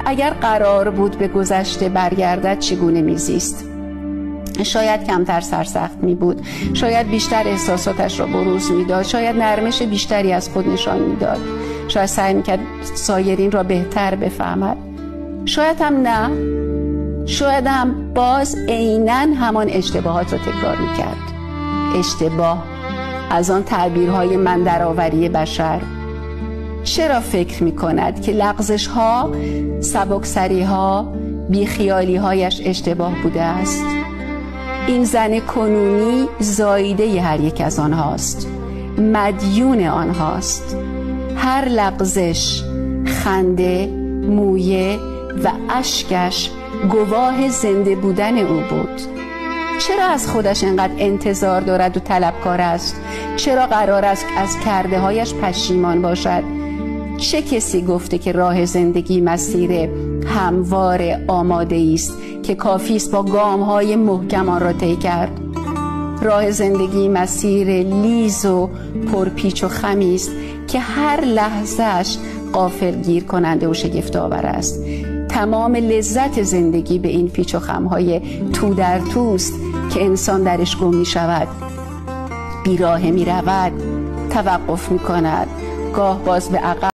اگر قرار بود به گذشته برگردد چگونه میزیست؟ شاید کمتر سرسخت می بود، شاید بیشتر احساساتش را بروز میداد، شاید نرمش بیشتری از خود نشان میداد، شاید سعی میکرد سایرین را بهتر بفهمد، شاید هم نه، شاید هم باز عیناً همان اشتباهات را تکرار میکرد. اشتباه از آن تعبیرهای من درآوری بشر. چرا فکر میکند که لغزش ها، سبکسری ها، بیخیالی هایش اشتباه بوده است؟ این زن کنونی زاییده هر یک از آنهاست، مدیون آنهاست. هر لغزش، خنده، مویه و اشکش گواه زنده بودن او بود. چرا از خودش انقدر انتظار دارد و طلبکار است؟ چرا قرار است از کرده هایش پشیمان باشد؟ چه کسی گفته که راه زندگی مسیر هموار آماده است که کافی است با گام های محکم آن را طی کرد؟ راه زندگی مسیر لیز و پرپیچ و خمی است که هر لحظهش غافلگیر کننده و شگفت‌آور است. تمام لذت زندگی به این پیچ و خم‌های تو در توست که انسان درش گم می شود، بیراهه می رود، توقف می کند، گاه باز به عقب